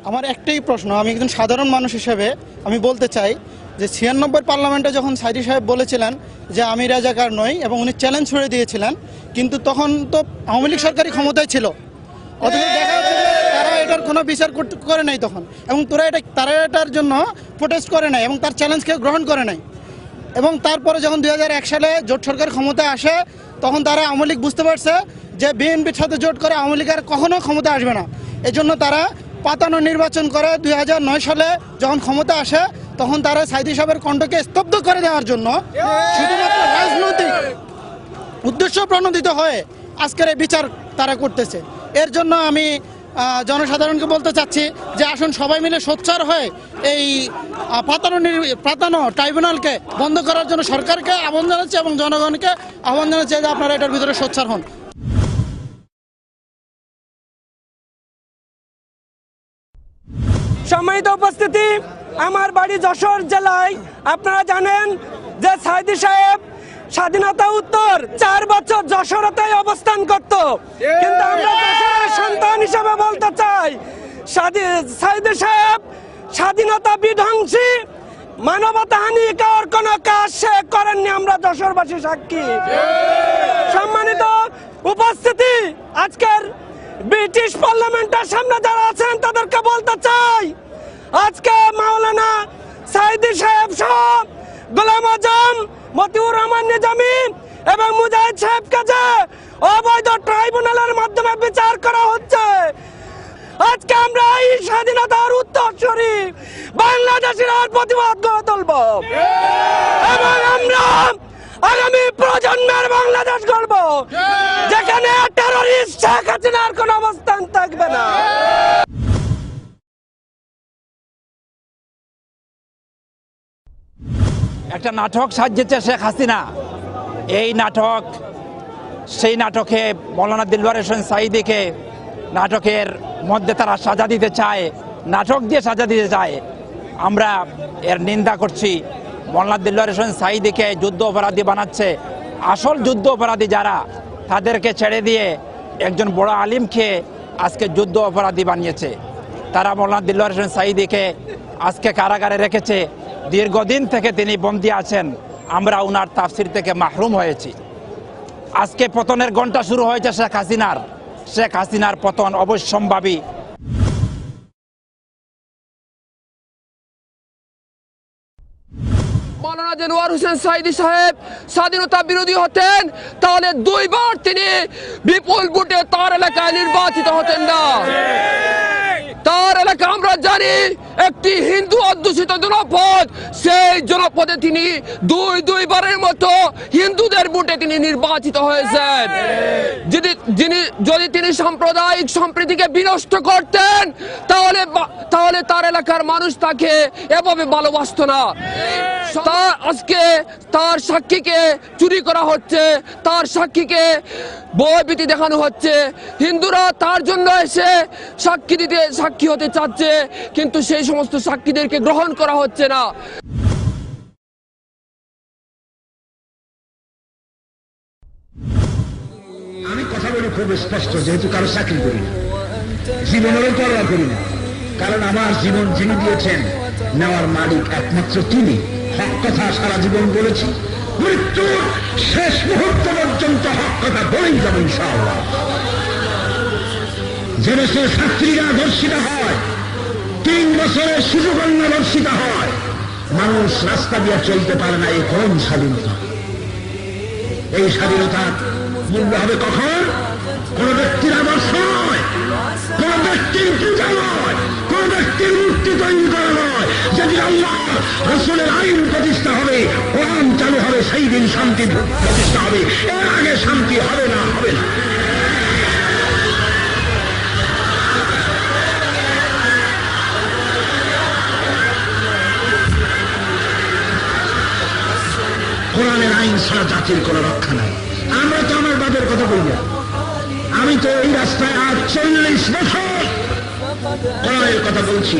আমার একটাই প্রশ্ন, আমি একজন সাধারণ মানুষ হিসেবে আমি বলতে চাই যে 96 পার্লামেন্টে যখন সাইদি সাহেব বলেছিলেন যে আমি রাজাকার নই এবং উনি চ্যালেঞ্জ ছুড়ে দিয়েছিলেন, কিন্তু তখন তো আওয়ামী লীগ সরকারি ক্ষমতায় ছিল, অথচ দেখা যাচ্ছে যে তারা এটার কোনো বিচার করে নাই তখন, এবং তারা এটার জন্য প্রোটেস্ট করে নাই এবং তার চ্যালেঞ্জকে গ্রহণ করে নাই। এবং তারপরে যখন 2001 সালে জোট সরকার ক্ষমতায় আসে, তখন তারা আওয়ামী লীগ বুঝতে পারছে যে বিএনপির সাথে জোট করে আওয়ামী লীগ আর কখনো ক্ষমতা আসবে না। এজন্য তারা পাতানো নির্বাচন করে 2009 সালে যখন ক্ষমতা আসে, তখন তারা সাইদি সাহেবের কণ্ঠকে স্তব্ধ করে দেওয়ার জন্য শুধুমাত্র রাজনৈতিক উদ্দেশ্য প্রণোদিত হয়ে আজকের এই বিচার তারা করতেছে। এর জন্য আমি জনসাধারণকে বলতে চাচ্ছি যে আসুন সবাই মিলে সোচ্চার হয়ে এই পাতানো ট্রাইব্যুনালকে বন্ধ করার জন্য সরকারকে আহ্বান জানাচ্ছি এবং জনগণকে আহ্বান জানাচ্ছি যে আপনারা এটার ভিতরে সোচ্চার হন। সম্মানিত উপস্থিতি, আমার বাড়ি যশোর জেলায়। আপনারা জানেন যে সাইদি সাহেব স্বাধীনতা উত্তর 4 বছর যশোরতেই অবস্থান করত, কিন্তু আমরা যশোরের সন্তান হিসেবে বলতে চাই সাইদি সাহেব স্বাধীনতা বিধ্বংসী, মানবতাহানিকর কোন কাজ সে করেননি, আমরা যশোরবাসী সাক্ষী। সম্মানিত উপস্থিতি, আজকের ব্রিটিশ পার্লামেন্টের সামনে যারা আছেন তাদেরকে বলতে চাই, আজকে মাওলানা সাইদি সাহেব সহ গোলাম আজম, মতিউর রহমান নিজামী এবং মুজাহিদ সাহেবকে যে অবৈধ ট্রাইব্যুনালের মাধ্যমে বিচার করা হচ্ছে, আজকে আমরা এই স্বাধীনতার উত্তরসূরি বাংলাদেশের প্রতিবাদ গড়ে তুলব এবং আমরা আগামী প্রজন্মের বাংলাদেশ গড়ব যেখানে টেররিস্ট শেখ হাসিনার কোনো অবস্থান থাকবে না। একটা নাটক সাজিয়েছে শেখ হাসিনা। এই নাটক, সেই নাটকে মৌলানা দিলওয়ার হোসেন সাঈদীকে নাটকের মধ্যে তারা সাজা দিতে চায়, নাটক দিয়ে সাজা দিতে চায়। আমরা এর নিন্দা করছি। মৌলানা দিলওয়ার হোসেন সাঈদীকে যুদ্ধ অপরাধী বানাচ্ছে। আসল যুদ্ধ অপরাধী যারা, তাদেরকে ছেড়ে দিয়ে একজন বড় আলিমকে আজকে যুদ্ধ অপরাধী বানিয়েছে। তারা মৌলানা দিলওয়ার হোসেন সাঈদীকে আজকে কারাগারে রেখেছে। দীর্ঘদিন থেকে তিনি বন্দী আছেন। আমরা উনার তাফসির থেকে মাহরুম হয়েছি। আজকে পতনের ঘণ্টা শুরু হয়েছে শেখ হাসিনার পতন অবশ্যম্ভাবী। মৌলানা দেলোয়ার হোসেন সাঈদী সাহেব স্বাধীনতা বিরোধী হতেন, তাহলে 2 বার তিনি বিপুল ভোটে তার এলাকায় নির্বাচিত হতেন না। তার এলাকা আমরা জানি একটি হিন্দু অধ্যুষিত জনপদ, সেই জনপদে তিনি দুইবারের মতো হিন্দুদের ভোটে তিনি নির্বাচিত হয়েছেন। যদি তিনি সাম্প্রদায়িক সম্প্রীতিকে বিনষ্ট করতেন, তাহলে তার এলাকার মানুষ তাকে এভাবে ভালোবাসতো না। আজকে তার সাক্ষীকে চুরি করা হচ্ছে, তার সাক্ষীকে ভয়ভীতি দেখানো হচ্ছে। হিন্দুরা তার জন্য এসে সাক্ষী হতে চাচ্ছে, কিন্তু সেই সমস্ত সাক্ষীদেরকে গ্রহণ করা হচ্ছে না। আমি কথা বলি খুব স্পষ্ট, যেহেতু কারো চাকরি করি না, জীবনেরও পরোয়া করি না, কারণ আমার জীবন যিনি দিয়েছেন নেওয়ার মালিক একমাত্র তিনি। হক কথা সারা জীবন বলেছি, মৃত্যুর শেষ মুহূর্ত পর্যন্ত হক কথা বলেই যাবো ইনশাআল্লাহ। যে দেশের ছাত্রীরা ধর্ষিত হয়, 3 বছরের শিশুকন্যা ধর্ষিত হয়, মানুষ রাস্তা দিয়ে চলতে পারে না, এই কোন স্বাধীনতা? এই স্বাধীনতার মূল্য হবে কখন? কোন ব্যক্তির আদর্শ নয়, কোন ব্যক্তির পূজা নয়, কোন ব্যক্তির মূর্তি তৈরি করা নয়। যেদিন আল্লাহ রাসূলের আইন প্রতিষ্ঠা হবে, কোরআন চালু হবে, সেই দিন শান্তি প্রতিষ্ঠা হবে। এর আগে শান্তি হবে না। কোরআনের আইন ছাড়া জাতির কোন রক্ষা নাই। আমরা তো আমার বাপের কথা বলি না, আমি তো এই রাস্তায় আজ 40 বছর কোরআনের কথা বলছি।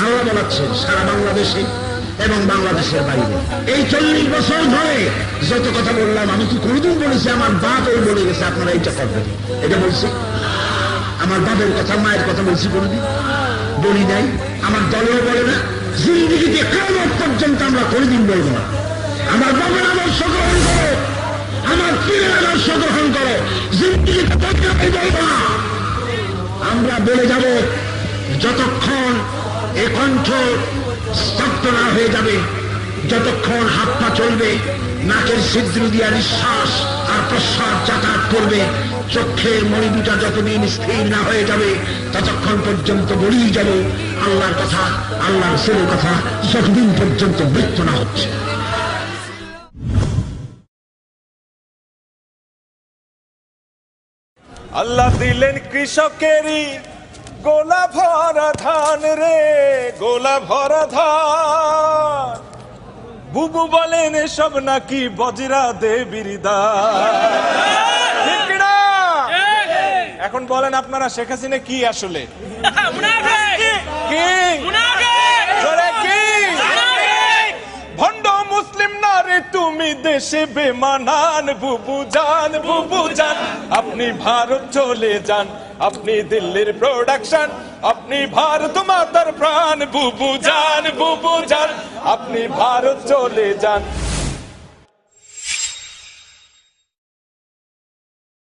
আল্লাহ বলাচ্ছেন সারা বাংলাদেশে এবং বাংলাদেশের বাইরে। এই 40 বছর ধরে যত কথা বললাম, আমি কি কোনোদিন বলেছি আমার বাপ ওই বলে গেছে আপনারা এইটা করবেন? এটা বলছি? আমার বাপের কথা, মায়ের কথা বলছি কোনোদিন? বলি নাই, আমার দলেও বলে না, জিন্দিগিতে কিয়ামত পর্যন্ত আমরা কোনদিন বলবো না। আমার বাবার আদর্শ গ্রহণ করো, আমার পীরের আদর্শ গ্রহণ করো, জিন্দিগিতে বলবো না। আমরা বলে যাব যতক্ষণ এ কণ্ঠ স্তব্ধ না হয়ে যাবে, যতক্ষণ হাত পা চলবে, নাকের ছিদ্র দিয়া নিঃশ্বাস আর প্রশ্বাস যাতায়াত করবে, চোখের মণি দুটা যতদিন স্থির না হয়ে যাবে, ততক্ষণ পর্যন্ত বলেই যাব আল্লাহর কথা, আল্লাহর রাসূলের কথা, যতদিন পর্যন্ত মৃত্যু না হচ্ছে। আল্লাহ দিলেন কৃষকেরই গোলা ভরা ধান রে, গোলা ভরা ধান। বুবু বলেন এসব নাকি বজরা দেবীর দান। ঠিক না? এখন বলেন আপনারা শেখ হাসিনা কি আসলে? কি? জোরে কি? ভণ্ড মুসলিম না রে তুমি দেশে বেমানান। বুবু জান, বুবু জান, আপনি ভারত চলে যান, আপনি দিল্লির প্রোডাকশন, আপনি ভারত মাতার প্রাণ। বুবু জান, বুবু জান, আপনি ভারত চলে যান।